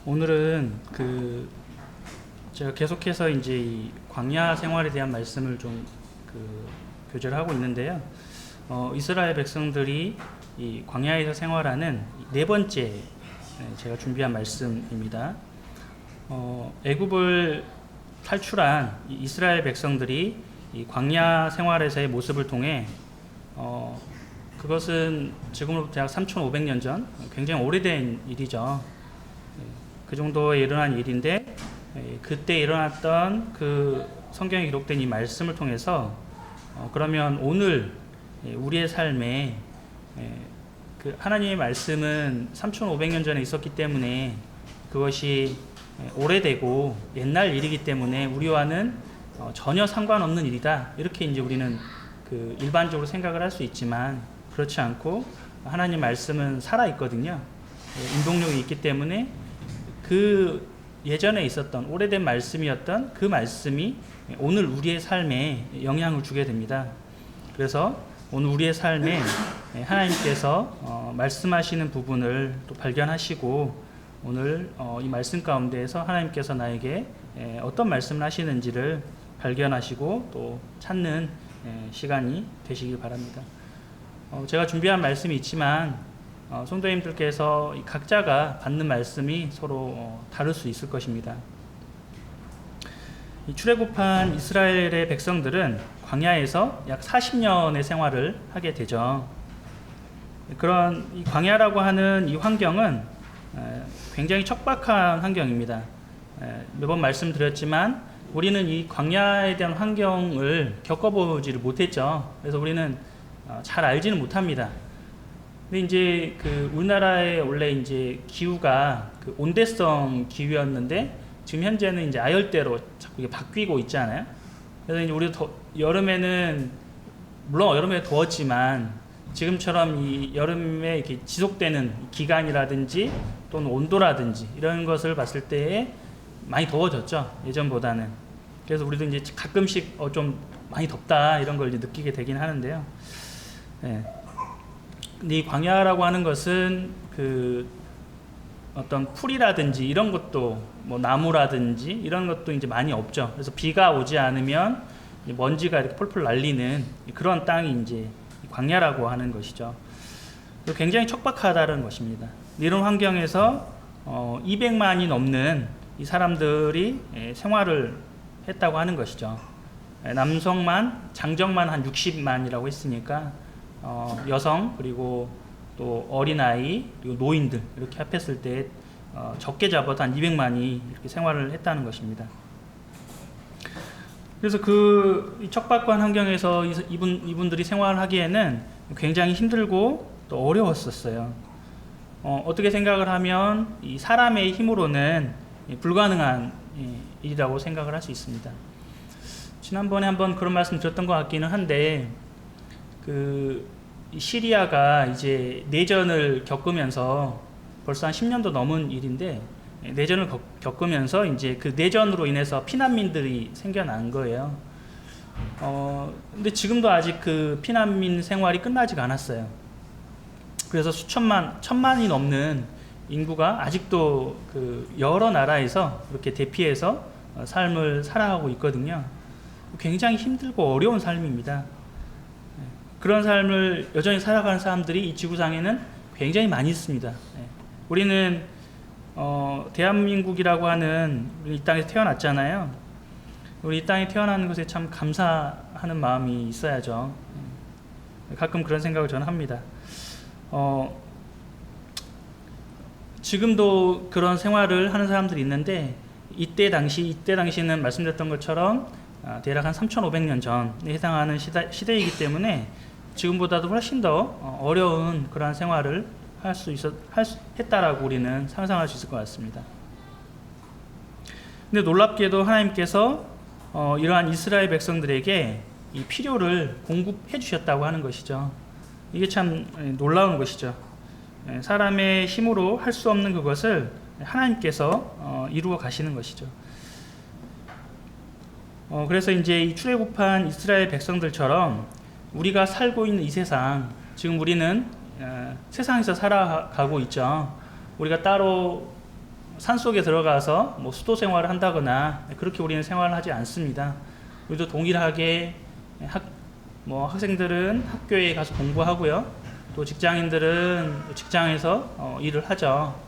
오늘은 제가 계속해서 이제 이 광야 생활에 대한 말씀을 좀 교제를 하고 있는데요. 이스라엘 백성들이 이 광야에서 생활하는 네 번째 제가 준비한 말씀입니다. 애굽을 탈출한 이스라엘 백성들이 이 광야 생활에서의 모습을 통해 그것은 지금으로부터 약 3,500년 전 굉장히 오래된 일이죠. 그 정도에 일어난 일인데 그때 일어났던 그 성경에 기록된 이 말씀을 통해서 그러면 오늘 우리의 삶에 그 하나님의 말씀은 3,500년 전에 있었기 때문에 그것이 오래되고 옛날 일이기 때문에 우리와는 전혀 상관없는 일이다. 이렇게 이제 우리는 그 일반적으로 생각을 할 수 있지만 그렇지 않고 하나님 말씀은 살아 있거든요. 운동력이 있기 때문에 그 예전에 있었던 오래된 말씀이었던 그 말씀이 오늘 우리의 삶에 영향을 주게 됩니다. 그래서 오늘 우리의 삶에 하나님께서 말씀하시는 부분을 또 발견하시고 오늘 이 말씀 가운데에서 하나님께서 나에게 어떤 말씀을 하시는지를 발견하시고 또 찾는 시간이 되시길 바랍니다. 제가 준비한 말씀이 있지만 성도님들께서 각자가 받는 말씀이 서로 다를 수 있을 것입니다. 이 출애굽한 이스라엘의 백성들은 광야에서 약 40년의 생활을 하게 되죠. 그런 이 광야라고 하는 이 환경은 굉장히 척박한 환경입니다. 매번 말씀드렸지만 우리는 이 광야에 대한 환경을 겪어보지를 못했죠. 그래서 우리는 잘 알지는 못합니다. 근데 이제 우리나라의 원래 이제 기후가 온대성 기후였는데 지금 현재는 이제 아열대로 자꾸 바뀌고 있잖아요. 그래서 이제 우리도 여름에는 물론 여름에 더웠지만 지금처럼 이 여름에 이렇게 지속되는 기간이라든지 또는 온도라든지 이런 것을 봤을 때에 많이 더워졌죠. 예전보다는. 그래서 우리도 이제 가끔씩 좀 많이 덥다 이런 걸 이제 느끼게 되긴 하는데요. 네. 근데 이 광야라고 하는 것은 어떤 풀이라든지 이런 것도 뭐 나무라든지 이런 것도 이제 많이 없죠. 그래서 비가 오지 않으면 먼지가 이렇게 폴폴 날리는 그런 땅이 이제 광야라고 하는 것이죠. 굉장히 척박하다는 것입니다. 이런 환경에서 200만이 넘는 이 사람들이 생활을 했다고 하는 것이죠. 남성만 장정만 한 60만이라고 했으니까 여성 그리고 또 어린아이 그리고 노인들 이렇게 합했을 때 적게 잡아도 한 200만이 이렇게 생활을 했다는 것입니다. 그래서 그 척박한 환경에서 이분들이 생활하기에는 굉장히 힘들고 또 어려웠었어요. 어떻게 생각을 하면 이 사람의 힘으로는 불가능한 일이라고 생각을 할 수 있습니다. 지난번에 한번 그런 말씀 드렸던 것 같기는 한데 시리아가 이제 내전을 겪으면서 벌써 한 10년도 넘은 일인데 내전을 겪으면서 이제 그 내전으로 인해서 피난민들이 생겨난 거예요. 근데 지금도 아직 그 피난민 생활이 끝나지가 않았어요. 그래서 천만이 넘는 인구가 아직도 여러 나라에서 그렇게 대피해서 삶을 살아가고 있거든요. 굉장히 힘들고 어려운 삶입니다. 그런 삶을 여전히 살아가는 사람들이 이 지구상에는 굉장히 많이 있습니다. 우리는 대한민국이라고 하는 우리 이 땅에서 태어났잖아요. 우리 이 땅에 태어나는 것에 참 감사하는 마음이 있어야죠. 가끔 그런 생각을 저는 합니다. 지금도 그런 생활을 하는 사람들이 있는데 이때 당시는 말씀드렸던 것처럼 대략 한 3,500년 전에 해당하는 시대이기 때문에 지금보다도 훨씬 더 어려운 그러한 생활을 했다라고 우리는 상상할 수 있을 것 같습니다. 근데 놀랍게도 하나님께서 이러한 이스라엘 백성들에게 이 필요를 공급해 주셨다고 하는 것이죠. 이게 참 놀라운 것이죠. 사람의 힘으로 할 수 없는 그것을 하나님께서 이루어 가시는 것이죠. 그래서 이제 이 출애굽한 이스라엘 백성들처럼 우리가 살고 있는 이 세상, 지금 우리는 세상에서 살아가고 있죠. 우리가 따로 산속에 들어가서 뭐 수도 생활을 한다거나 그렇게 우리는 생활을 하지 않습니다. 우리도 동일하게 학생들은 학교에 가서 공부하고요. 또 직장인들은 직장에서 일을 하죠.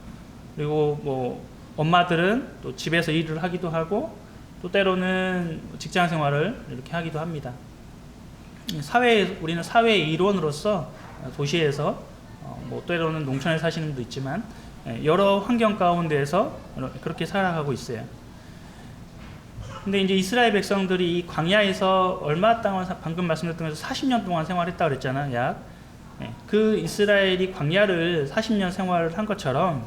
그리고 뭐 엄마들은 또 집에서 일을 하기도 하고 또 때로는 직장 생활을 이렇게 하기도 합니다. 우리는 사회의 일원으로서 도시에서 뭐 때로는 농촌에 사시는 분도 있지만 여러 환경 가운데에서 그렇게 살아가고 있어요. 근데 이제 이스라엘 백성들이 이 광야에서 얼마 동안 방금 말씀드렸던 것처럼 40년 동안 생활했다고 그랬잖아요. 그 이스라엘이 광야를 40년 생활을 한 것처럼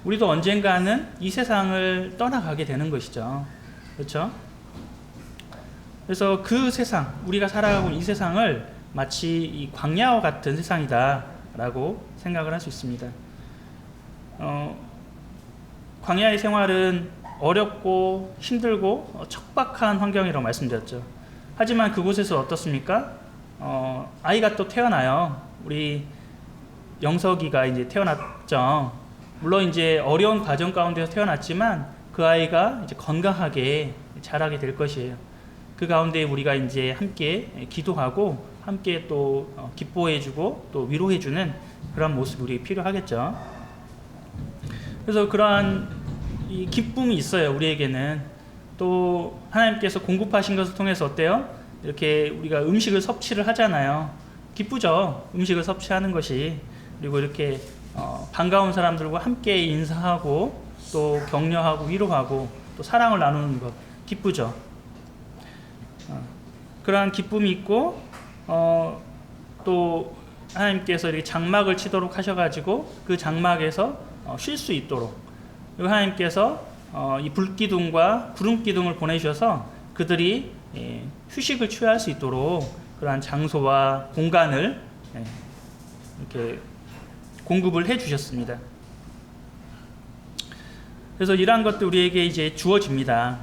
우리도 언젠가는 이 세상을 떠나가게 되는 것이죠. 그렇죠? 그래서 그 세상, 우리가 살아가고 있는 이 세상을 마치 이 광야와 같은 세상이다라고 생각을 할 수 있습니다. 광야의 생활은 어렵고 힘들고 척박한 환경이라고 말씀드렸죠. 하지만 그곳에서 어떻습니까? 아이가 또 태어나요. 우리 영석이가 이제 태어났죠. 물론 이제 어려운 과정 가운데서 태어났지만 그 아이가 이제 건강하게 자라게 될 것이에요. 그 가운데 우리가 이제 함께 기도하고 함께 또 기뻐해주고 또 위로해주는 그런 모습이 우리에게 필요하겠죠. 그래서 그러한 이 기쁨이 있어요. 우리에게는 또 하나님께서 공급하신 것을 통해서 어때요? 이렇게 우리가 음식을 섭취를 하잖아요. 기쁘죠. 음식을 섭취하는 것이. 그리고 이렇게 반가운 사람들과 함께 인사하고 또 격려하고 위로하고 또 사랑을 나누는 것 기쁘죠. 그러한 기쁨이 있고 또 하나님께서 이렇게 장막을 치도록 하셔가지고 그 장막에서 쉴 수 있도록 그리고 하나님께서 이 불기둥과 구름기둥을 보내주셔서 그들이 휴식을 취할 수 있도록 그러한 장소와 공간을 이렇게 공급을 해주셨습니다. 그래서 이러한 것도 우리에게 이제 주어집니다.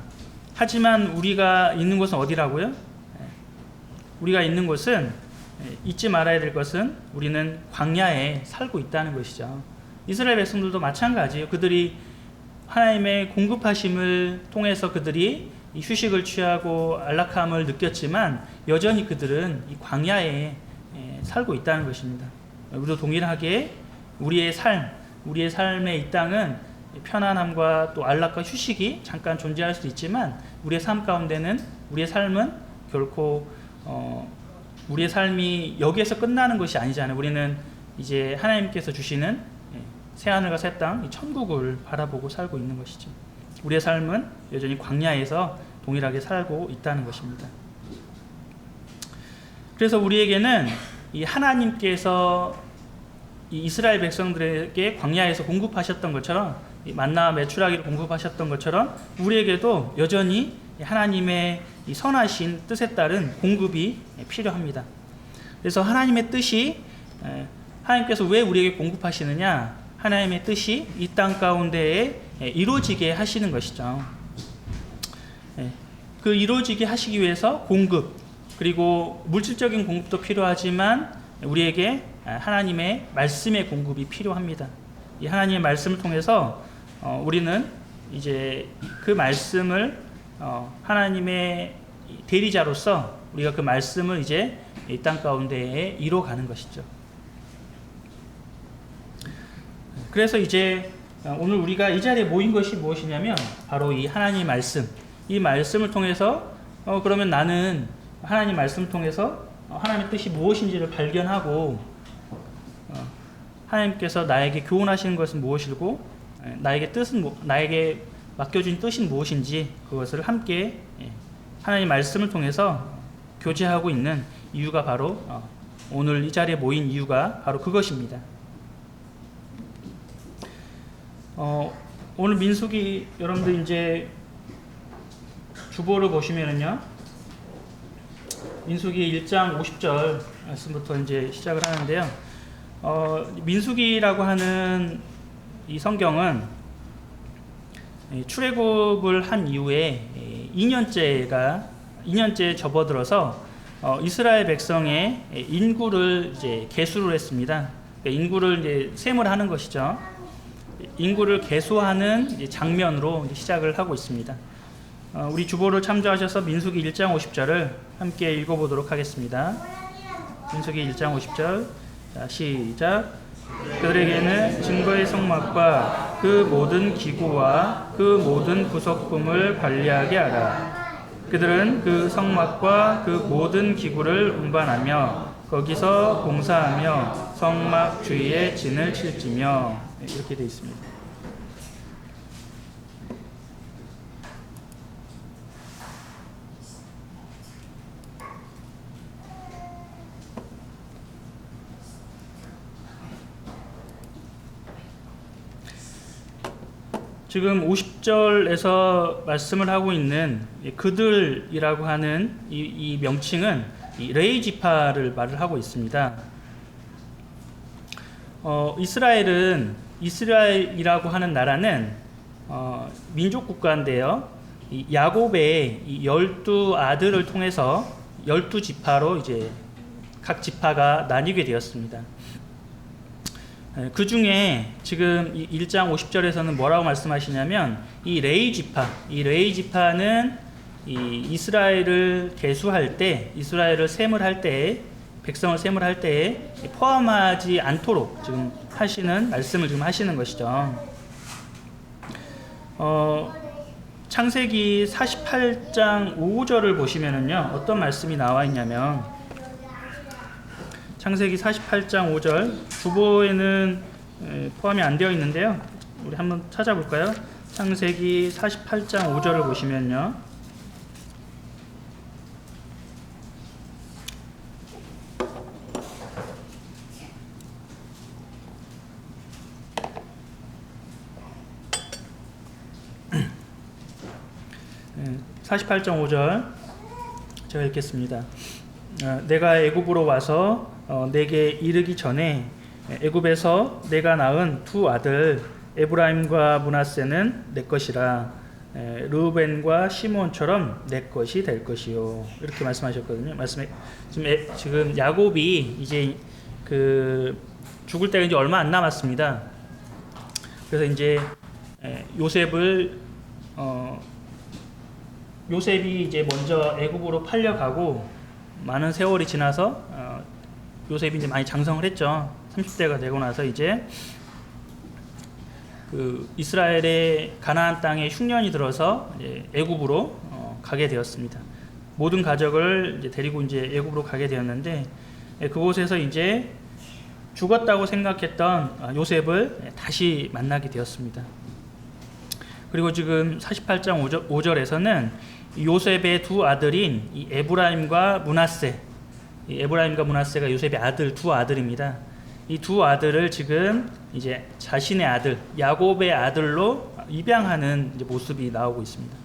하지만 우리가 있는 곳은 어디라고요? 우리가 있는 곳은 잊지 말아야 될 것은 우리는 광야에 살고 있다는 것이죠. 이스라엘 백성들도 마찬가지예요. 그들이 하나님의 공급하심을 통해서 그들이 이 휴식을 취하고 안락함을 느꼈지만 여전히 그들은 이 광야에 살고 있다는 것입니다. 우리도 동일하게 우리의 삶의 이 땅은 편안함과 또 안락과 휴식이 잠깐 존재할 수도 있지만 우리의 삶 가운데는 우리의 삶은 결코 우리의 삶이 여기에서 끝나는 것이 아니잖아요. 우리는 이제 하나님께서 주시는 새하늘과 새 땅, 이 천국을 바라보고 살고 있는 것이죠. 우리의 삶은 여전히 광야에서 동일하게 살고 있다는 것입니다. 그래서 우리에게는 이 하나님께서 이 이스라엘 백성들에게 광야에서 공급하셨던 것처럼 이 만나와 메추라기를 공급하셨던 것처럼 우리에게도 여전히 하나님의 이 선하신 뜻에 따른 공급이 필요합니다. 그래서 하나님의 뜻이 하나님께서 왜 우리에게 공급하시느냐? 하나님의 뜻이 이 땅 가운데에 이루어지게 하시는 것이죠. 그 이루어지게 하시기 위해서 공급 그리고 물질적인 공급도 필요하지만 우리에게 하나님의 말씀의 공급이 필요합니다. 이 하나님의 말씀을 통해서 우리는 이제 그 말씀을 하나님의 대리자로서 우리가 그 말씀을 이제 이 땅 가운데에 이뤄가는 것이죠. 그래서 이제 오늘 우리가 이 자리에 모인 것이 무엇이냐면 바로 이 하나님의 말씀, 이 말씀을 통해서 그러면 나는 하나님 말씀을 통해서 하나님의 뜻이 무엇인지를 발견하고 하나님께서 나에게 교훈하시는 것은 무엇이고 나에게 맡겨준 뜻은 무엇인지 그것을 함께 하나님 말씀을 통해서 교제하고 있는 이유가 바로 오늘 이 자리에 모인 이유가 바로 그것입니다. 오늘 민수기 여러분들 이제 주보를 보시면은요, 민수기 1장 50절 말씀부터 이제 시작을 하는데요. 민수기라고 하는 이 성경은 출애굽을 한 이후에 2년째 접어들어서 이스라엘 백성의 인구를 이제 계수를 했습니다. 그러니까 인구를 이제 셈을 하는 것이죠. 인구를 계수하는 이제 장면으로 이제 시작을 하고 있습니다. 우리 주보를 참조하셔서 민수기 1장 50절을 함께 읽어보도록 하겠습니다. 민수기 1장 50절. 자, 시작. 그들에게는 증거의 성막과 그 모든 기구와 그 모든 구석품을 관리하게 하라. 그들은 그 성막과 그 모든 기구를 운반하며 거기서 봉사하며 성막 주위에 진을 칠지며. 이렇게 되어 있습니다. 지금 50절에서 말씀을 하고 있는 그들이라고 하는 이 명칭은 이 레위 지파를 말을 하고 있습니다. 이스라엘이라고 하는 나라는 민족 국가인데요. 이 야곱의 이 12아들을 통해서 12지파로 이제 각 지파가 나뉘게 되었습니다. 그 중에 지금 1장 50절에서는 뭐라고 말씀하시냐면 이 레위 지파는 이 이스라엘을 계수할 때, 이스라엘을 셈을 때, 백성을 셈을 할 때에 포함하지 않도록 지금 하시는 말씀을 지금 하시는 것이죠. 창세기 48장 5절을 보시면은요, 어떤 말씀이 나와 있냐면, 창세기 48장 5절, 주보에는 포함이 안 되어 있는데요. 우리 한번 찾아볼까요? 창세기 48장 5절을 보시면요. 네, 48장 5절 제가 읽겠습니다. 내가 애굽으로 와서 내게 이르기 전에 애굽에서 내가 낳은 두 아들 에브라임과 므낫세는 내 것이라. 르우벤과 시몬처럼 내 것이 될 것이요. 이렇게 말씀하셨거든요. 지금 야곱이 이제 그 죽을 때가 이제 얼마 안 남았습니다. 그래서 이제 요셉이 이제 먼저 애굽으로 팔려가고 많은 세월이 지나서 요셉이 이제 많이 장성을 했죠. 30대가 되고 나서 이제 그 이스라엘의 가나안 땅에 흉년이 들어서 이제 애굽으로 가게 되었습니다. 모든 가족을 이제 데리고 이제 애굽으로 가게 되었는데 그곳에서 이제 죽었다고 생각했던 요셉을 다시 만나게 되었습니다. 그리고 지금 48장 5절에서는 요셉의 두 아들인 이 에브라임과 므낫세, 이 에브라임과 므낫세가 요셉의 아들, 두 아들입니다. 이 두 아들을 지금 이제 자신의 아들, 야곱의 아들로 입양하는 이제 모습이 나오고 있습니다.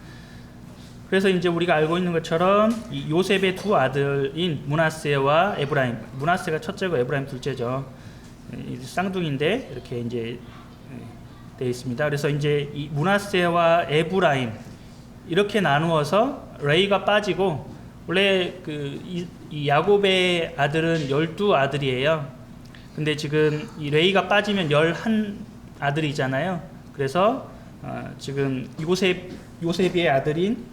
그래서 이제 우리가 알고 있는 것처럼 이 요셉의 두 아들인 므낫세와 에브라임, 므낫세가 첫째고 에브라임 둘째죠. 쌍둥이인데 이렇게 이제 되어 있습니다. 그래서 이제 이 므낫세와 에브라임 이렇게 나누어서 레이가 빠지고, 원래 이 야곱의 아들은 12아들이에요. 근데 지금 이 레이가 빠지면 11아들이잖아요. 그래서 지금 요셉의 아들인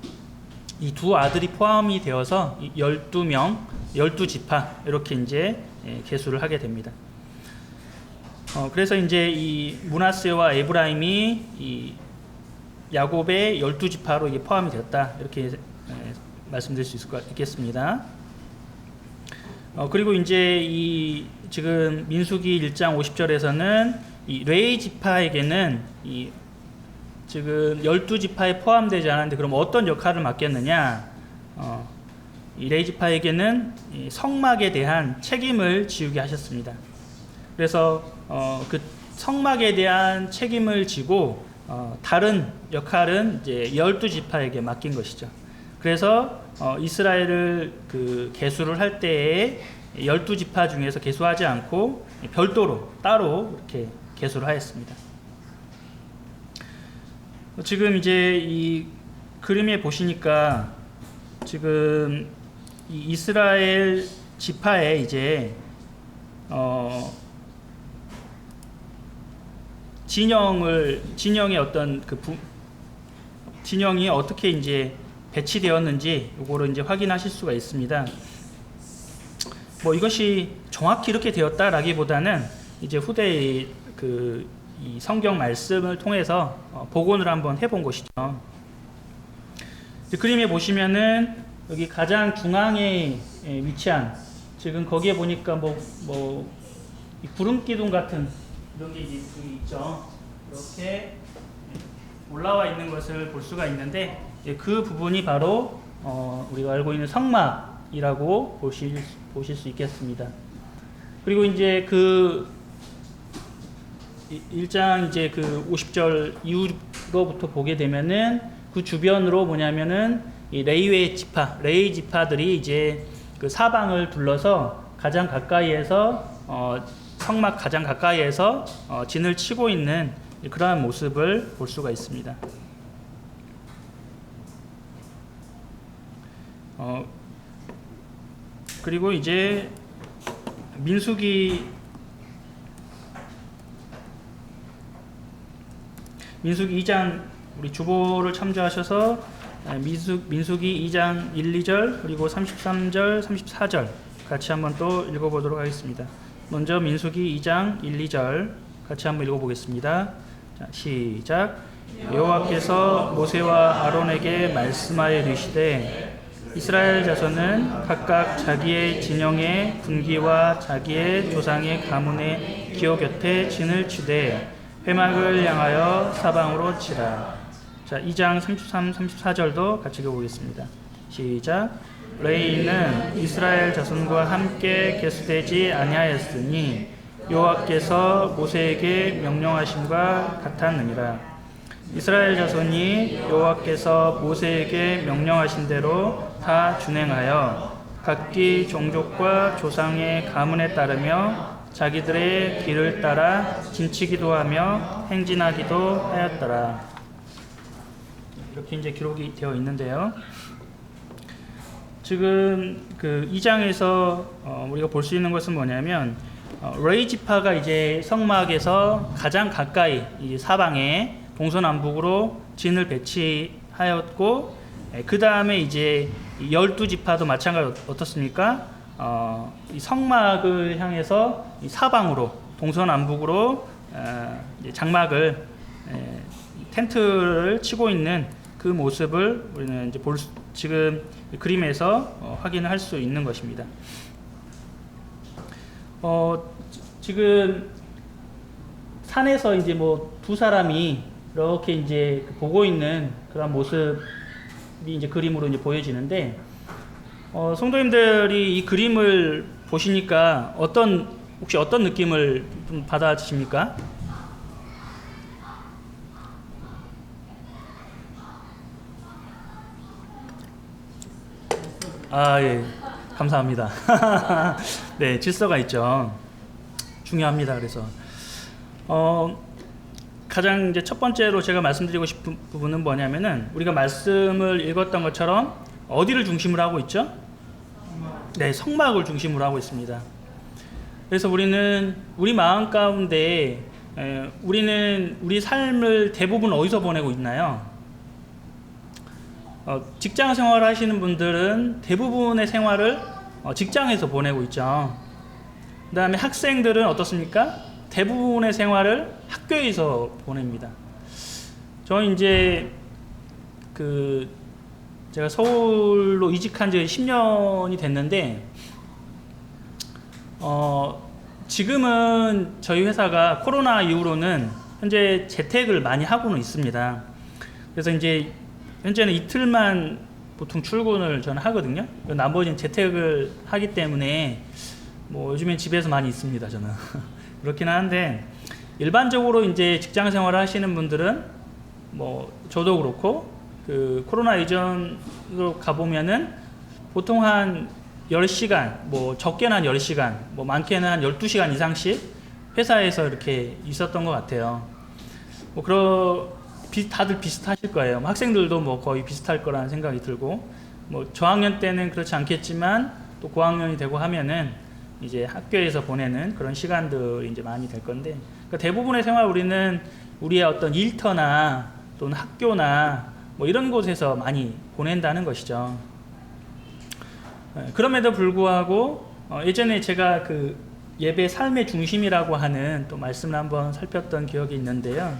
이 두 아들이 포함이 되어서 12명, 12지파 이렇게 이제 계수를 하게 됩니다. 그래서 이제 이 므낫세와 에브라임이 이 야곱의 12지파로 이게 포함이 되었다. 이렇게 말씀드릴 수 있겠습니다. 그리고 이제 이 지금 민수기 1장 50절에서는 이 레위 지파에게는 이 지금 12지파에 포함되지 않았는데 그럼 어떤 역할을 맡겼느냐? 이 레위 지파에게는 이 성막에 대한 책임을 지우게 하셨습니다. 그래서 그 성막에 대한 책임을 지고 다른 역할은 이제 12지파에게 맡긴 것이죠. 그래서 이스라엘을 계수를 할 때에 12지파 중에서 계수하지 않고 별도로 따로 이렇게 계수를 하였습니다. 지금 이제 이 그림에 보시니까 지금 이 이스라엘 지파에 이제 진영의 어떤 진영이 어떻게 이제 배치되었는지 요거를 이제 확인하실 수가 있습니다. 뭐 이것이 정확히 이렇게 되었다라기보다는 이제 후대의 이 성경 말씀을 통해서 복원을 한번 해본 것이죠. 그림에 보시면은 여기 가장 중앙에 위치한, 지금 거기에 보니까 이 구름 기둥 같은 이런 게 이제 있죠. 이렇게 올라와 있는 것을 볼 수가 있는데, 그 부분이 바로 우리가 알고 있는 성막이라고 보실 수 있겠습니다. 그리고 이제 1장 이제 50절 이후로부터 보게 되면은 그 주변으로 뭐냐면은 이 레위 지파들이 이제 그 사방을 둘러서 가장 가까이에서 성막 가장 가까이에서 진을 치고 있는 그러한 모습을 볼 수가 있습니다. 그리고 이제 민수기 2장, 우리 주보를 참조하셔서 민수기 2장 1, 2절 그리고 33절, 34절 같이 한번 또 읽어보도록 하겠습니다. 먼저 민수기 2장 1, 2절 같이 한번 읽어보겠습니다. 자, 시작. 여호와께서 모세와 아론에게 말씀하여 이르시되 이스라엘 자손은 각각 자기의 진영의 분기와 자기의 조상의 가문의 기호 곁에 진을 치되 회막을 향하여 사방으로 치라. 자, 2장 33, 34절도 같이 읽어보겠습니다. 시작. 레위인은 이스라엘 자손과 함께 계수되지 아니하였으니 여호와께서 모세에게 명령하심과 같았느니라. 이스라엘 자손이 여호와께서 모세에게 명령하신 대로 다 준행하여 각기 종족과 조상의 가문에 따르며 자기들의 길을 따라 진치기도 하며 행진하기도 하였더라. 이렇게 이제 기록이 되어 있는데요. 지금 2장에서 우리가 볼 수 있는 것은 뭐냐면 레위 지파가 이제 성막에서 가장 가까이 이 사방에 동서남북으로 진을 배치하였고, 그 다음에 이제 12지파도 마찬가지로 어떻습니까? 이 성막을 향해서 이 사방으로 동서남북으로 이제 장막을 텐트를 치고 있는 그 모습을 우리는 이제 지금 그림에서 확인할 수 있는 것입니다. 지금 산에서 이제 두 사람이 이렇게 이제 보고 있는 그런 모습이 이제 그림으로 이제 보여지는데, 성도님들이 이 그림을 보시니까 혹시 어떤 느낌을 좀 받아지십니까? 예. 감사합니다. 네, 질서가 있죠. 중요합니다. 그래서 가장 이제 첫 번째로 제가 말씀드리고 싶은 부분은 뭐냐면은, 우리가 말씀을 읽었던 것처럼 어디를 중심으로 하고 있죠? 네, 성막을 중심으로 하고 있습니다. 그래서 우리는 우리 마음 가운데 우리는 우리 삶을 대부분 어디서 보내고 있나요? 직장 생활을 하시는 분들은 대부분의 생활을 직장에서 보내고 있죠. 그 다음에 학생들은 어떻습니까? 대부분의 생활을 학교에서 보냅니다. 저는 이제 제가 서울로 이직한 지 10년이 됐는데, 지금은 저희 회사가 코로나 이후로는 현재 재택을 많이 하고는 있습니다. 그래서 이제 현재는 이틀만 보통 출근을 저는 하거든요. 나머지는 재택을 하기 때문에 요즘엔 집에서 많이 있습니다, 저는. 그렇긴 한데, 일반적으로 이제 직장 생활을 하시는 분들은 저도 그렇고 코로나 이전으로 가보면은 보통 한 10시간, 적게는 한 10시간, 많게는 한 12시간 이상씩 회사에서 이렇게 있었던 것 같아요. 다들 비슷하실 거예요. 학생들도 거의 비슷할 거라는 생각이 들고, 저학년 때는 그렇지 않겠지만 또 고학년이 되고 하면은 이제 학교에서 보내는 그런 시간들이 이제 많이 될 건데, 그러니까 대부분의 생활 우리는 우리의 어떤 일터나 또는 학교나 뭐 이런 곳에서 많이 보낸다는 것이죠. 그럼에도 불구하고 예전에 제가 그 예배 삶의 중심이라고 하는 또 말씀을 한번 살폈던 기억이 있는데요.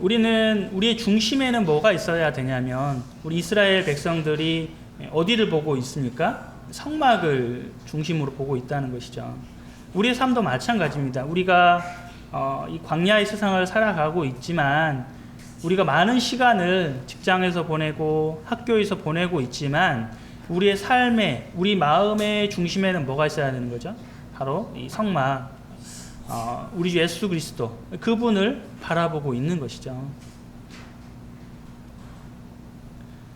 우리는 우리의 중심에는 뭐가 있어야 되냐면 우리 이스라엘 백성들이 어디를 보고 있습니까? 성막을 중심으로 보고 있다는 것이죠. 우리의 삶도 마찬가지입니다. 우리가 이 광야의 세상을 살아가고 있지만 우리가 많은 시간을 직장에서 보내고 학교에서 보내고 있지만 우리의 삶에 우리 마음의 중심에는 뭐가 있어야 되는 거죠? 바로 이 성막, 우리 주 예수 그리스도 그분을 바라보고 있는 것이죠.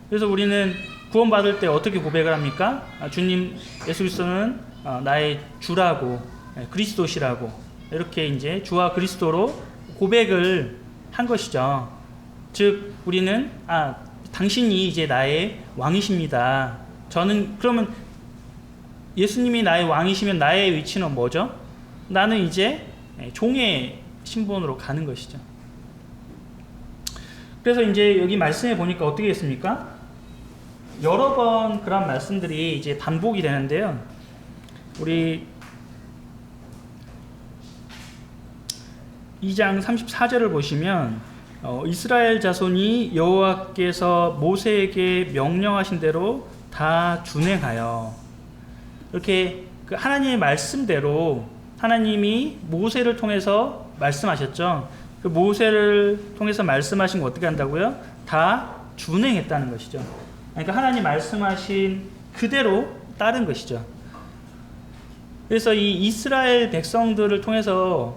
그래서 우리는 구원받을 때 어떻게 고백을 합니까? 주님 예수 그리스도는 나의 주라고, 그리스도시라고 이렇게 이제 주와 그리스도로 고백을 한 것이죠. 즉 우리는 당신이 이제 나의 왕이십니다. 저는 그러면 예수님이 나의 왕이시면 나의 위치는 뭐죠? 나는 이제 종의 신분으로 가는 것이죠. 그래서 이제 여기 말씀해 보니까 어떻게 했습니까? 여러 번 그런 말씀들이 이제 반복이 되는데요. 우리 2장 34절을 보시면 이스라엘 자손이 여호와께서 모세에게 명령하신 대로 다 준행하여 이렇게 그 하나님의 말씀대로 하나님이 모세를 통해서 말씀하셨죠. 그 모세를 통해서 말씀하신 거 어떻게 한다고요? 다 준행했다는 것이죠. 그러니까 하나님 말씀하신 그대로 따른 것이죠. 그래서 이 이스라엘 백성들을 통해서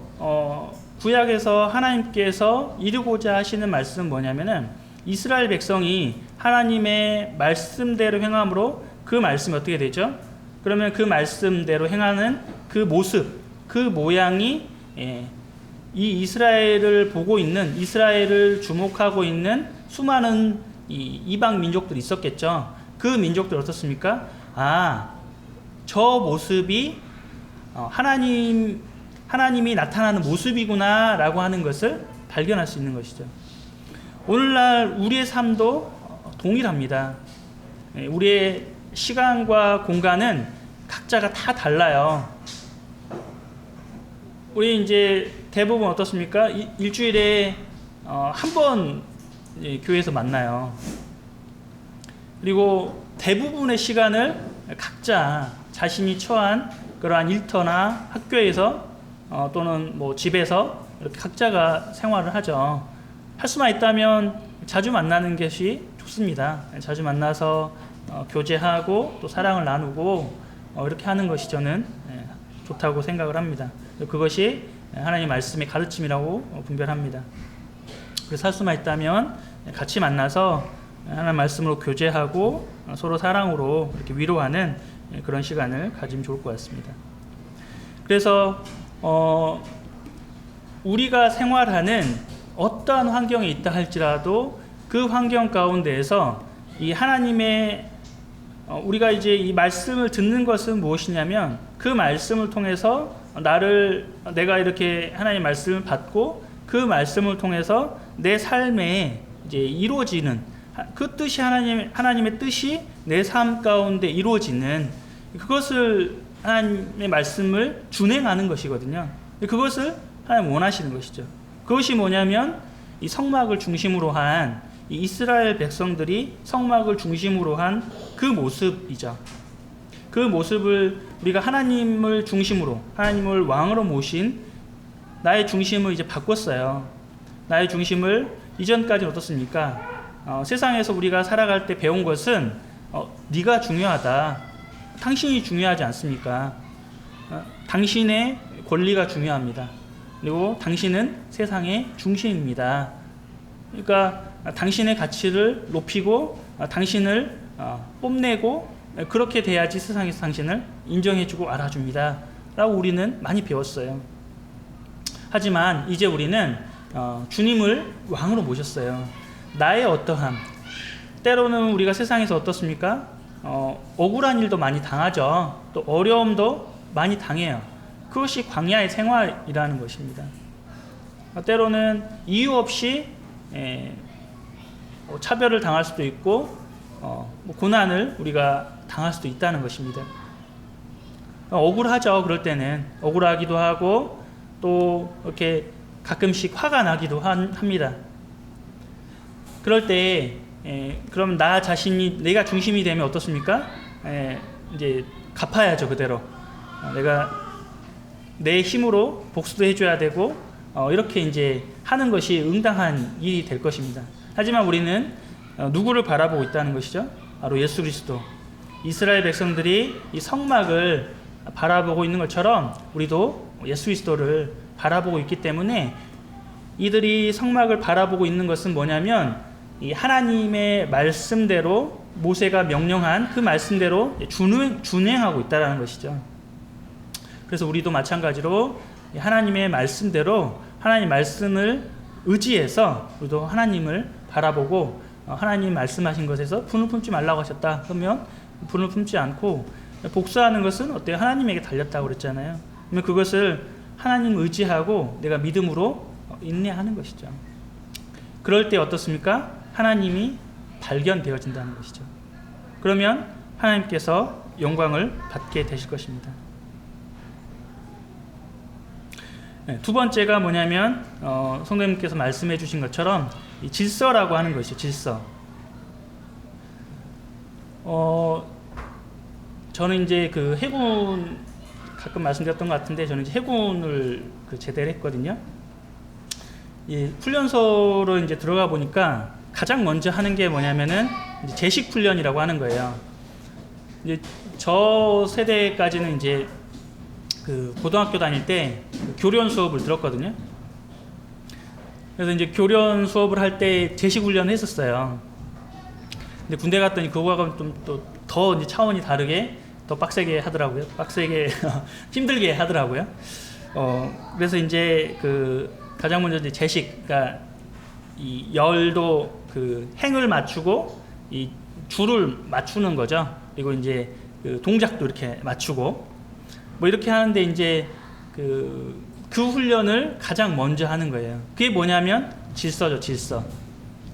구약에서 하나님께서 이루고자 하시는 말씀은 뭐냐면은 이스라엘 백성이 하나님의 말씀대로 행함으로 그 말씀이 어떻게 되죠? 그러면 그 말씀대로 행하는 그 모습, 그 모양이 이 이스라엘을 보고 있는, 이스라엘을 주목하고 있는 수많은 이방 민족들이 있었겠죠. 그 민족들 어떻습니까? 저 모습이 하나님이 나타나는 모습이구나 라고 하는 것을 발견할 수 있는 것이죠. 오늘날 우리의 삶도 동일합니다. 우리의 시간과 공간은 각자가 다 달라요. 우리 이제 대부분 어떻습니까? 일주일에 한 번 교회에서 만나요. 그리고 대부분의 시간을 각자 자신이 처한 그러한 일터나 학교에서 또는 뭐 집에서 이렇게 각자가 생활을 하죠. 할 수만 있다면 자주 만나는 것이 좋습니다. 자주 만나서 교제하고 또 사랑을 나누고 이렇게 하는 것이 저는 좋다고 생각을 합니다. 그것이 하나님 말씀의 가르침이라고 분별합니다. 그래서 할 수만 있다면 같이 만나서 하나님 말씀으로 교제하고 서로 사랑으로 이렇게 위로하는 그런 시간을 가지면 좋을 것 같습니다. 그래서 우리가 생활하는 어떠한 환경에 있다 할지라도 그 환경 가운데에서 이 하나님의 우리가 이제 이 말씀을 듣는 것은 무엇이냐면 그 말씀을 통해서 내가 이렇게 하나님의 말씀을 받고 그 말씀을 통해서 내 삶에 이제 이루어지는 그 뜻이 하나님의 뜻이 내 삶 가운데 이루어지는 그것을 하나님의 말씀을 준행하는 것이거든요. 그것을 하나님 원하시는 것이죠. 그것이 뭐냐면 이 성막을 중심으로 한 이 이스라엘 백성들이 성막을 중심으로 한 그 모습이죠. 그 모습을 우리가 하나님을 중심으로 하나님을 왕으로 모신 나의 중심을 이제 바꿨어요. 나의 중심을 이전까지는 어떻습니까? 세상에서 우리가 살아갈 때 배운 것은 네가 중요하다. 당신이 중요하지 않습니까? 당신의 권리가 중요합니다. 그리고 당신은 세상의 중심입니다. 그러니까 당신의 가치를 높이고 당신을 뽐내고 그렇게 돼야지 세상에서 당신을 인정해주고 알아줍니다. 라고 우리는 많이 배웠어요. 하지만 이제 우리는 주님을 왕으로 모셨어요. 나의 어떠함, 때로는 우리가 세상에서 어떻습니까? 억울한 일도 많이 당하죠. 또 어려움도 많이 당해요. 그것이 광야의 생활이라는 것입니다. 때로는 이유 없이 차별을 당할 수도 있고 뭐 고난을 우리가 당할 수도 있다는 것입니다. 억울하죠. 그럴 때는 억울하기도 하고 또 이렇게 가끔씩 화가 나기도 합니다. 그럴 때 그럼 나 자신이 내가 중심이 되면 어떻습니까? 이제 갚아야죠. 그대로 내가 내 힘으로 복수도 해줘야 되고 이렇게 이제 하는 것이 응당한 일이 될 것입니다. 하지만 우리는 누구를 바라보고 있다는 것이죠? 바로 예수 그리스도. 이스라엘 백성들이 이 성막을 바라보고 있는 것처럼 우리도 예수 그리스도를 바라보고 있기 때문에 이들이 성막을 바라보고 있는 것은 뭐냐면 이 하나님의 말씀대로 모세가 명령한 그 말씀대로 준행하고 있다는 것이죠. 그래서 우리도 마찬가지로 하나님의 말씀대로 하나님 말씀을 의지해서 우리도 하나님을 바라보고 하나님 말씀하신 것에서 분을 품지 말라고 하셨다. 그러면 분을 품지 않고 복수하는 것은 어때요? 하나님에게 달렸다고 그랬잖아요. 그러면 그것을 하나님 의지하고 내가 믿음으로 인내하는 것이죠. 그럴 때 어떻습니까? 하나님이 발견되어진다는 것이죠. 그러면 하나님께서 영광을 받게 되실 것입니다. 두 번째가 뭐냐면 성도님께서 말씀해 주신 것처럼 이 질서라고 하는 것이죠. 질서. 저는 이제 그 해군 가끔 말씀드렸던 것 같은데 저는 이제 해군을 제대를 했거든요. 이 훈련소로 이제 들어가 보니까 가장 먼저 하는 게 뭐냐면은 이제 제식 훈련이라고 하는 거예요. 이제 저 세대까지는 이제 그 고등학교 다닐 때 교련 수업을 들었거든요. 그래서 이제 교련 수업을 할 때 제식 훈련을 했었어요. 근데 군대 갔더니 그거하고는 좀 또 더 이제 차원이 다르게 더 빡세게 하더라고요. 빡세게 힘들게 하더라고요. 그래서 이제 그 가장 먼저 이제 제식, 그러니까 이 열도 그 행을 맞추고 이 줄을 맞추는 거죠. 그리고 이제 그 동작도 이렇게 맞추고 뭐 이렇게 하는데 이제 그 훈련을 가장 먼저 하는 거예요. 그게 뭐냐면 질서죠, 질서.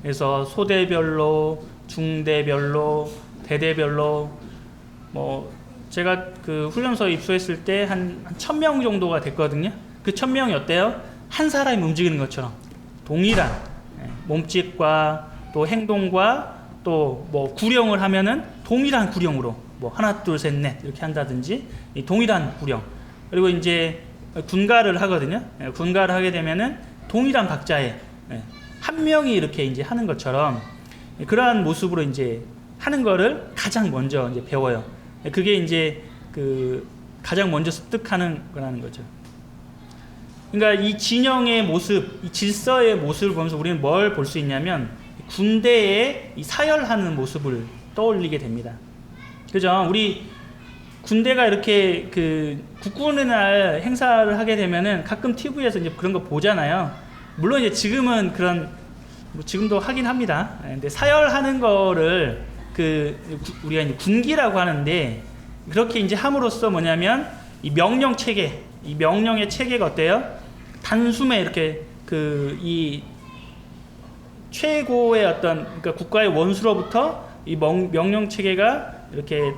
그래서 소대별로, 중대별로, 대대별로 뭐 제가 그 훈련소에 입소했을 때 한 1000명 정도가 됐거든요. 그 1000명이 어때요? 한 사람이 움직이는 것처럼 동일한 몸짓과 또 행동과 또 뭐 구령을 하면은 동일한 구령으로 뭐 하나 둘 셋 넷 이렇게 한다든지 이 동일한 구령. 그리고 이제 군가를 하거든요. 군가를 하게 되면은 동일한 박자에 한 명이 이렇게 이제 하는 것처럼 그러한 모습으로 이제 하는 거를 가장 먼저 이제 배워요. 그게 이제 그 가장 먼저 습득하는 거라는 거죠. 그러니까 이 진영의 모습, 이 질서의 모습을 보면서 우리는 뭘 볼 수 있냐면 군대의 이 사열하는 모습을 떠올리게 됩니다. 그죠? 우리 군대가 이렇게 그 국군의 날 행사를 하게 되면은 가끔 TV에서 이제 그런 거 보잖아요. 물론 이제 지금은 그런 뭐 지금도 하긴 합니다. 근데 사열하는 거를 그 우리가 이제 군기라고 하는데 그렇게 이제 함으로써 뭐냐면 이 명령 체계, 이 명령의 체계가 어때요? 단숨에 이렇게 그 이 최고의 어떤 그러니까 국가의 원수로부터 이 명령 체계가 이렇게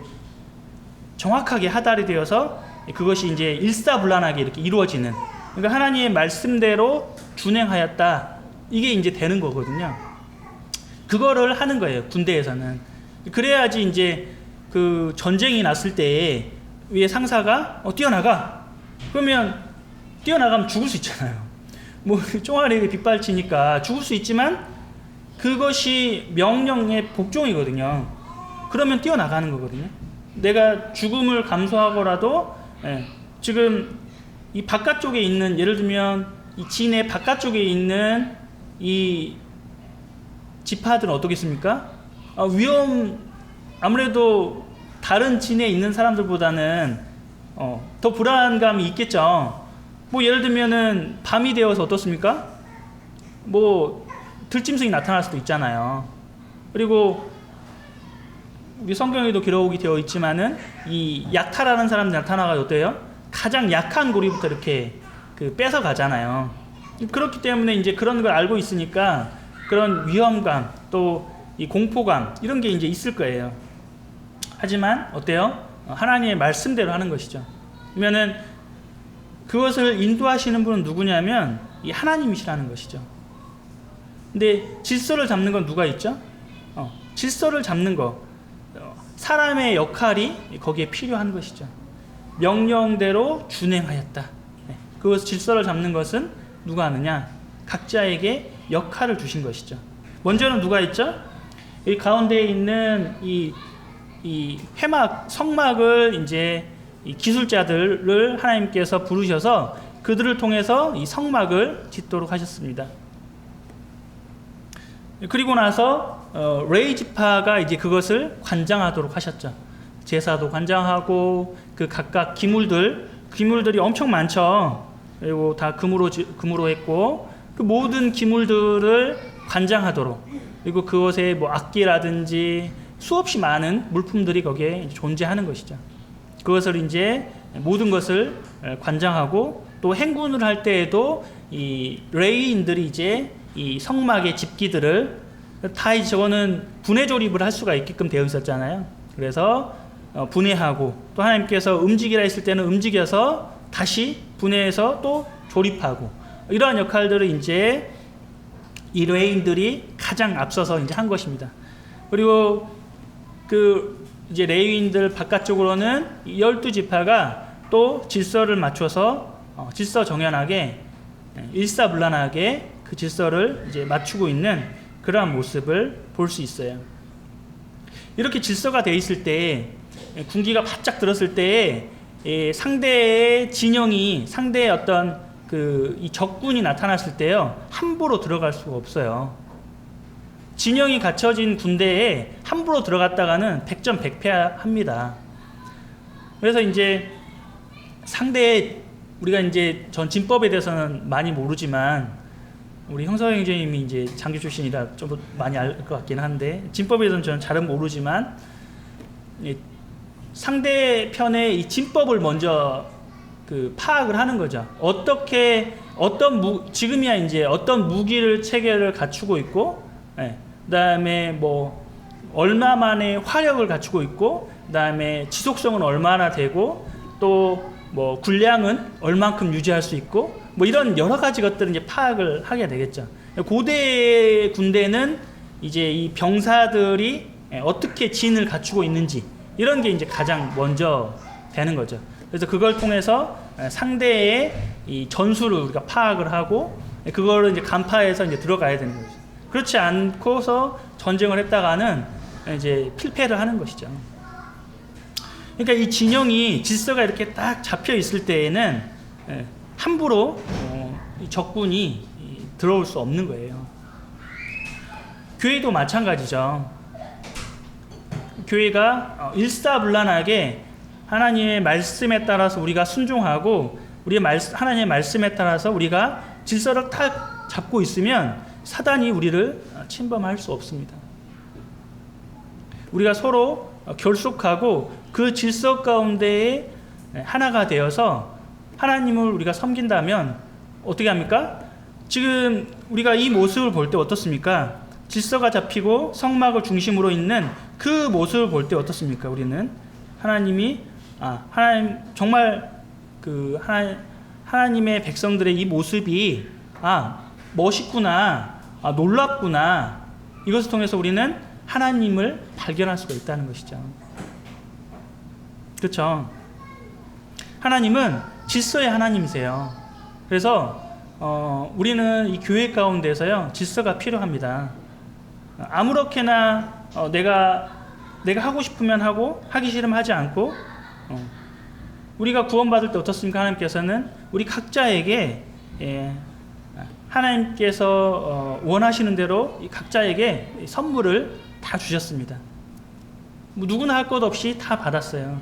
정확하게 하달이 되어서 그것이 이제 일사불란하게 이렇게 이루어지는, 그러니까 하나님의 말씀대로 준행하였다, 이게 이제 되는 거거든요. 그거를 하는 거예요, 군대에서는. 그래야지 이제 그 전쟁이 났을 때 위에 상사가 뛰어나가, 그러면 뛰어나가면 죽을 수 있잖아요. 뭐 총알이 빗발치니까 죽을 수 있지만 그것이 명령의 복종이거든요. 그러면 뛰어나가는 거거든요. 내가 죽음을 감수하고라도 지금 이 바깥쪽에 있는, 예를 들면 이 진의 바깥쪽에 있는 이 지파들은 어떻겠습니까? 아무래도 다른 진에 있는 사람들보다는 더 불안감이 있겠죠. 뭐 예를 들면은 밤이 되어서 어떻습니까? 뭐 들짐승이 나타날 수도 있잖아요. 그리고 우리 성경에도 기록이 되어 있지만은 이 약탈하는 사람들이 나타나가 어때요? 가장 약한 고리부터 이렇게 그 뺏어 가잖아요. 그렇기 때문에 이제 그런 걸 알고 있으니까 그런 위험감 또 이 공포감 이런 게 이제 있을 거예요. 하지만 어때요? 하나님의 말씀대로 하는 것이죠. 그러면은 그것을 인도하시는 분은 누구냐면 이 하나님이시라는 것이죠. 근데 질서를 잡는 건 누가 있죠? 질서를 잡는 거 사람의 역할이 거기에 필요한 것이죠. 명령대로 준행하였다. 그것을 질서를 잡는 것은 누가 하느냐? 각자에게 역할을 주신 것이죠. 먼저는 누가 있죠? 이 가운데에 있는 이 회막, 성막을 이제 이 기술자들을 하나님께서 부르셔서 그들을 통해서 이 성막을 짓도록 하셨습니다. 그리고 나서 레위 지파가 이제 그것을 관장하도록 하셨죠. 제사도 관장하고 그 각각 기물들이 엄청 많죠. 그리고 다 금으로 했고 그 모든 기물들을 관장하도록, 그리고 그것에 뭐 악기라든지 수없이 많은 물품들이 거기에 존재하는 것이죠. 그것을 이제 모든 것을 관장하고 또 행군을 할 때에도 이 레위인들이 이제 이 성막의 집기들을 다 이제 저거는 분해 조립을 할 수가 있게끔 되어 있었잖아요. 그래서 분해하고 또 하나님께서 움직이라 했을 때는 움직여서 다시 분해해서 또 조립하고 이러한 역할들을 이제 이 레위인들이 가장 앞서서 이제 한 것입니다. 그리고 그 이제 레위인들 바깥쪽으로는 12지파가 또 질서를 맞춰서 질서정연하게 일사불란하게 그 질서를 이제 맞추고 있는 그러한 모습을 볼 수 있어요. 이렇게 질서가 돼 있을 때 군기가 바짝 들었을 때 상대의 진영이 상대의 어떤 이 적군이 나타났을 때요 함부로 들어갈 수가 없어요. 진영이 갖춰진 군대에 함부로 들어갔다가는 백전백패합니다. 그래서 이제 상대의 우리가 이제 전 진법에 대해서는 많이 모르지만 우리 형사형 형제님이 이제 장교 출신이라 좀 많이 알 것 같긴 한데 진법에 대해서는 저는 잘은 모르지만 상대편의 이 진법을 먼저 파악을 하는 거죠. 지금이야 이제 어떤 무기를 체계를 갖추고 있고, 그다음에 뭐 얼마만의 화력을 갖추고 있고, 그다음에 지속성은 얼마나 되고, 또 뭐 군량은 얼만큼 유지할 수 있고, 뭐 이런 여러 가지 것들을 이제 파악을 하게 되겠죠. 고대 군대는 이제 이 병사들이 어떻게 진을 갖추고 있는지 이런 게 이제 가장 먼저 되는 거죠. 그래서 그걸 통해서 상대의 이 전술을 우리가 파악을 하고 그거를 이제 간파해서 이제 들어가야 되는 거죠. 그렇지 않고서 전쟁을 했다가는 이제 필패를 하는 것이죠. 그러니까 이 진영이 질서가 이렇게 딱 잡혀 있을 때에는 함부로 적군이 들어올 수 없는 거예요. 교회도 마찬가지죠. 교회가 일사불란하게 하나님의 말씀에 따라서 우리가 순종하고 하나님의 말씀에 따라서 우리가 질서를 딱 잡고 있으면 사단이 우리를 침범할 수 없습니다. 우리가 서로 결속하고 그 질서 가운데에 하나가 되어서 하나님을 우리가 섬긴다면 어떻게 합니까? 지금 우리가 이 모습을 볼 때 어떻습니까? 질서가 잡히고 성막을 중심으로 있는 그 모습을 볼 때 어떻습니까? 우리는 하나님 정말 하나님의 백성들의 이 모습이 멋있구나, 놀랍구나. 이것을 통해서 우리는 하나님을 발견할 수가 있다는 것이죠. 그렇죠? 하나님은 질서의 하나님이세요. 그래서 우리는 이 교회 가운데서요 질서가 필요합니다. 아무렇게나 내가 하고 싶으면 하고 하기 싫으면 하지 않고 우리가 구원받을 때 어떻습니까? 하나님께서는 우리 각자에게 하나님께서 원하시는 대로 각자에게 선물을 다 주셨습니다. 누구나 할 것 없이 다 받았어요.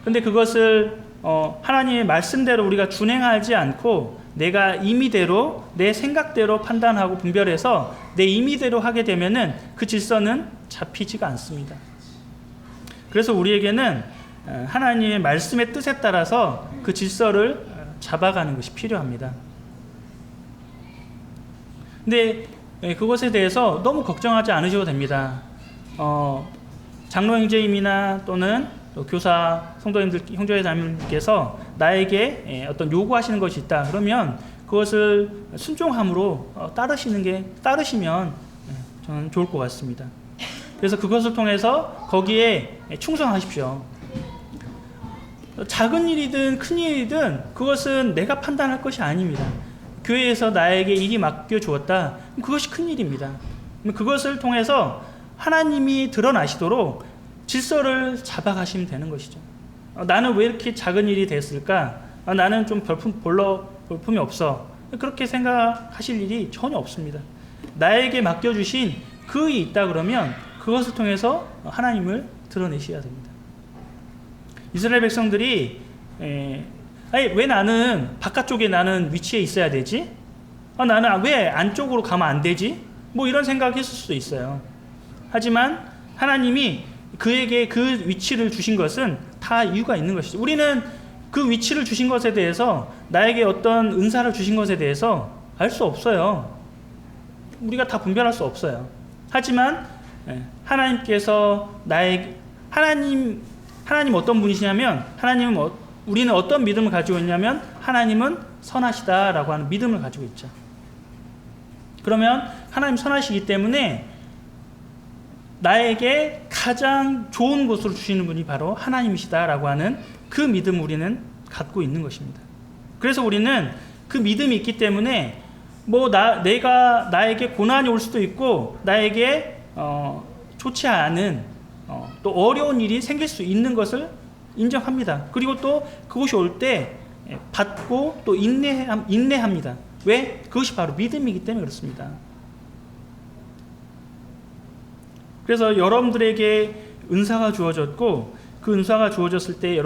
근데 그것을 하나님의 말씀대로 우리가 준행하지 않고 내가 임의대로 내 생각대로 판단하고 분별해서 내 임의대로 하게 되면은 그 질서는 잡히지가 않습니다. 그래서 우리에게는 하나님의 말씀의 뜻에 따라서 그 질서를 잡아가는 것이 필요합니다. 근데 그것에 대해서 너무 걱정하지 않으셔도 됩니다. 장로 형제님이나 또는 또 교사 성도님들, 형제자매님께서 나에게 어떤 요구하시는 것이 있다. 그러면 그것을 순종함으로 따르시면 저는 좋을 것 같습니다. 그래서 그것을 통해서 거기에 충성하십시오. 작은 일이든 큰 일이든 그것은 내가 판단할 것이 아닙니다. 교회에서 나에게 일이 맡겨 주었다. 그것이 큰 일입니다. 그것을 통해서 하나님이 드러나시도록 질서를 잡아가시면 되는 것이죠. 나는 왜 이렇게 작은 일이 됐을까? 나는 좀 볼품이 없어. 그렇게 생각하실 일이 전혀 없습니다. 나에게 맡겨주신 그 일이 있다 그러면 그것을 통해서 하나님을 드러내셔야 됩니다. 이스라엘 백성들이 왜 나는 바깥쪽에 나는 위치에 있어야 되지? 나는 왜 안쪽으로 가면 안 되지? 뭐 이런 생각했을 수도 있어요. 하지만 하나님이 그에게 그 위치를 주신 것은 다 이유가 있는 것이죠. 우리는 그 위치를 주신 것에 대해서, 나에게 어떤 은사를 주신 것에 대해서 알 수 없어요. 우리가 다 분별할 수 없어요. 하지만 하나님께서 하나님 어떤 분이시냐면, 우리는 어떤 믿음을 가지고 있냐면 하나님은 선하시다라고 하는 믿음을 가지고 있죠. 그러면 하나님 선하시기 때문에 나에게 가장 좋은 것으로 주시는 분이 바로 하나님이시다라고 하는 그 믿음을 우리는 갖고 있는 것입니다. 그래서 우리는 그 믿음이 있기 때문에 나에게 고난이 올 수도 있고, 나에게 좋지 않은 또 어려운 일이 생길 수 있는 것을 인정합니다. 그리고 또 그것이 올 때 받고 또 인내합니다. 왜? 그것이 바로 믿음이기 때문에 그렇습니다. 그래서 여러분들에게 은사가 주어졌고, 그 은사가 주어졌을 때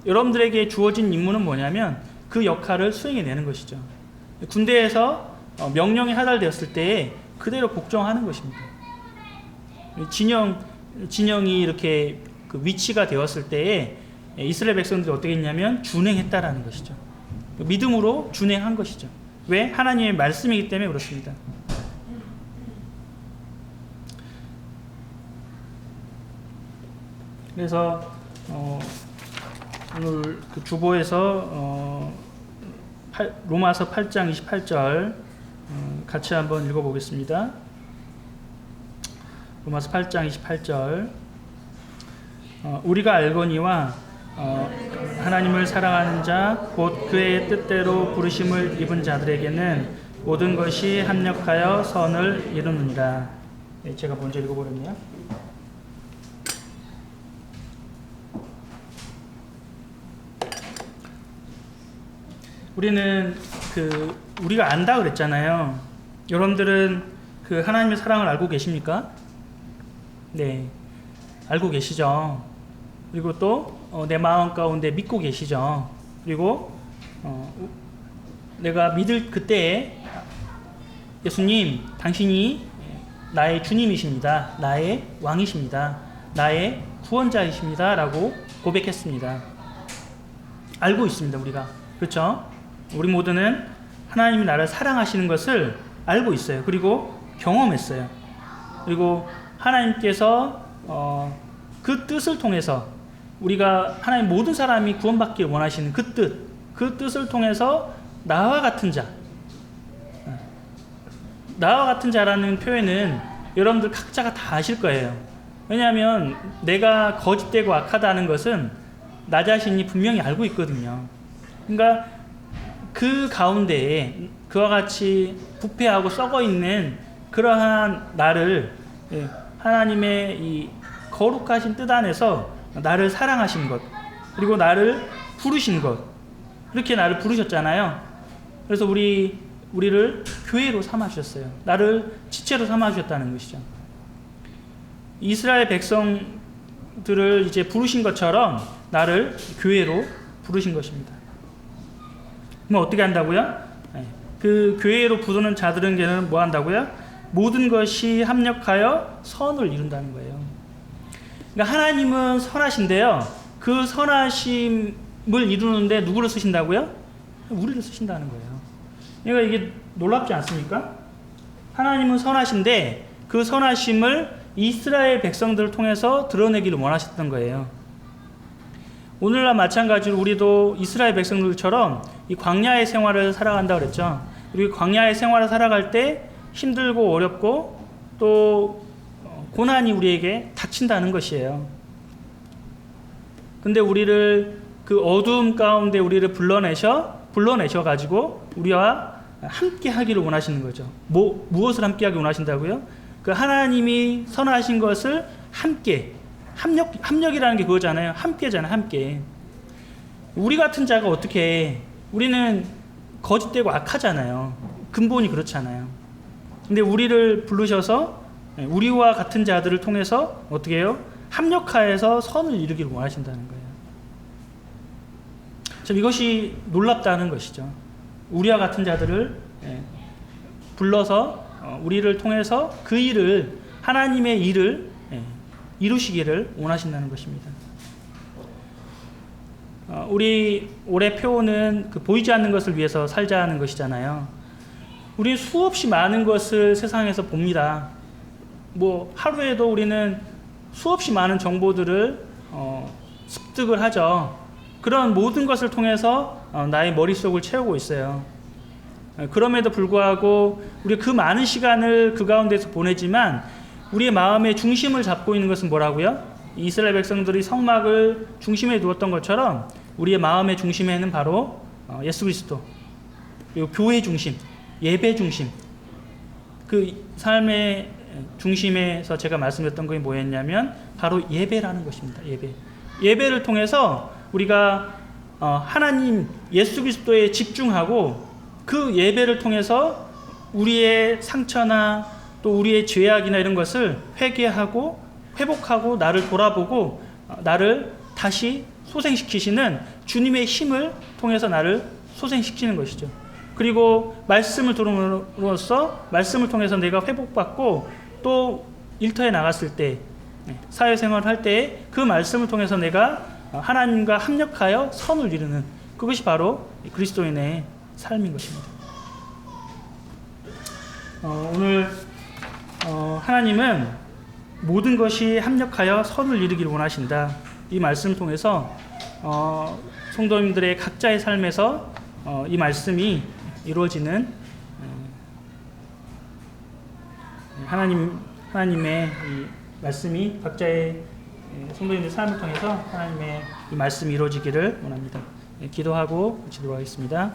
여러분들에게 주어진 임무는 뭐냐면 그 역할을 수행해내는 것이죠. 군대에서 명령이 하달되었을 때 그대로 복종하는 것입니다. 진영이 이렇게 그 위치가 되었을 때에 이스라엘 백성들이 어떻게 했냐면 준행했다라는 것이죠. 믿음으로 준행한 것이죠. 왜? 하나님의 말씀이기 때문에 그렇습니다. 그래서 오늘 그 주보에서 로마서 8장 28절 같이 한번 읽어보겠습니다. 로마서 8장 28절 우리가 알거니와 하나님을 사랑하는 자 곧 그의 뜻대로 부르심을 입은 자들에게는 모든 것이 합력하여 선을 이루느니라. 제가 먼저 읽어버렸네요. 우리가 안다 그랬잖아요. 여러분들은 그 하나님의 사랑을 알고 계십니까? 네, 알고 계시죠. 그리고 또 내 마음 가운데 믿고 계시죠. 그리고 내가 믿을 그때에 예수님, 당신이 나의 주님이십니다. 나의 왕이십니다. 나의 구원자이십니다. 라고 고백했습니다. 알고 있습니다. 우리가. 그렇죠? 우리 모두는 하나님이 나를 사랑하시는 것을 알고 있어요. 그리고 경험했어요. 그리고 하나님께서 그 뜻을 통해서 우리가 하나님 모든 사람이 구원받길 원하시는 그 뜻을 통해서 나와 같은 자라는 표현은 여러분들 각자가 다 아실 거예요. 왜냐하면 내가 거짓되고 악하다는 것은 나 자신이 분명히 알고 있거든요. 그러니까 그 가운데에 그와 같이 부패하고 썩어있는 그러한 나를 하나님의 이 거룩하신 뜻 안에서 나를 사랑하신 것, 그리고 나를 부르신 것, 그렇게 나를 부르셨잖아요. 그래서 우리를 교회로 삼아주셨어요. 나를 지체로 삼아주셨다는 것이죠. 이스라엘 백성들을 이제 부르신 것처럼 나를 교회로 부르신 것입니다. 그럼 어떻게 한다고요? 그 교회로 부르는 자들에게는 뭐 한다고요? 모든 것이 합력하여 선을 이룬다는 거예요. 그러니까 하나님은 선하신데요. 그 선하심을 이루는데 누구를 쓰신다고요? 우리를 쓰신다는 거예요. 그러니까 이게 놀랍지 않습니까? 하나님은 선하신데 그 선하심을 이스라엘 백성들을 통해서 드러내기를 원하셨던 거예요. 오늘날 마찬가지로 우리도 이스라엘 백성들처럼 이 광야의 생활을 살아간다고 그랬죠. 그리고 광야의 생활을 살아갈 때 힘들고 어렵고 또 고난이 우리에게 닥친다는 것이에요. 근데 우리를 그 어두움 가운데 우리를 불러내셔 가지고 우리와 함께 하기를 원하시는 거죠. 무엇을 함께 하기 원하신다고요? 그 하나님이 선하신 것을 함께, 합력이라는 게 그거잖아요. 함께잖아요. 함께. 우리 같은 자가 어떻게 해? 우리는 거짓되고 악하잖아요. 근본이 그렇잖아요. 근데 우리를 부르셔서 우리와 같은 자들을 통해서 어떻게 해요? 합력하여서 선을 이루기를 원하신다는 거예요. 참 이것이 놀랍다는 것이죠. 우리와 같은 자들을 불러서 우리를 통해서 그 일을, 하나님의 일을 이루시기를 원하신다는 것입니다. 우리 올해 표어는 그 보이지 않는 것을 위해서 살자는 것이잖아요. 우리는 수없이 많은 것을 세상에서 봅니다. 뭐 하루에도 우리는 수없이 많은 정보들을 습득을 하죠. 그런 모든 것을 통해서 나의 머릿속을 채우고 있어요. 그럼에도 불구하고 우리 그 많은 시간을 그 가운데서 보내지만 우리의 마음의 중심을 잡고 있는 것은 뭐라고요? 이스라엘 백성들이 성막을 중심에 두었던 것처럼 우리의 마음의 중심에는 바로 예수 그리스도, 그리고 교회 중심, 예배 중심, 그 삶의 중심에서 제가 말씀드렸던 것이 뭐였냐면 바로 예배라는 것입니다. 예배를 통해서 우리가 하나님 예수 그리스도에 집중하고 그 예배를 통해서 우리의 상처나 또 우리의 죄악이나 이런 것을 회개하고 회복하고 나를 돌아보고 나를 다시 소생시키시는 주님의 힘을 통해서 나를 소생시키는 것이죠. 그리고 말씀을 들음으로써 말씀을 통해서 내가 회복받고 또 일터에 나갔을 때 사회생활을 할 때 그 말씀을 통해서 내가 하나님과 합력하여 선을 이루는 그것이 바로 그리스도인의 삶인 것입니다. 오늘 하나님은 모든 것이 합력하여 선을 이루기를 원하신다. 이 말씀을 통해서 성도님들의 각자의 삶에서 이 말씀이 이루어지는 하나님의 이 말씀이 각자의 성도님들의 삶을 통해서 하나님의 이 말씀이 이루어지기를 원합니다. 기도하고 마치도록 하겠습니다.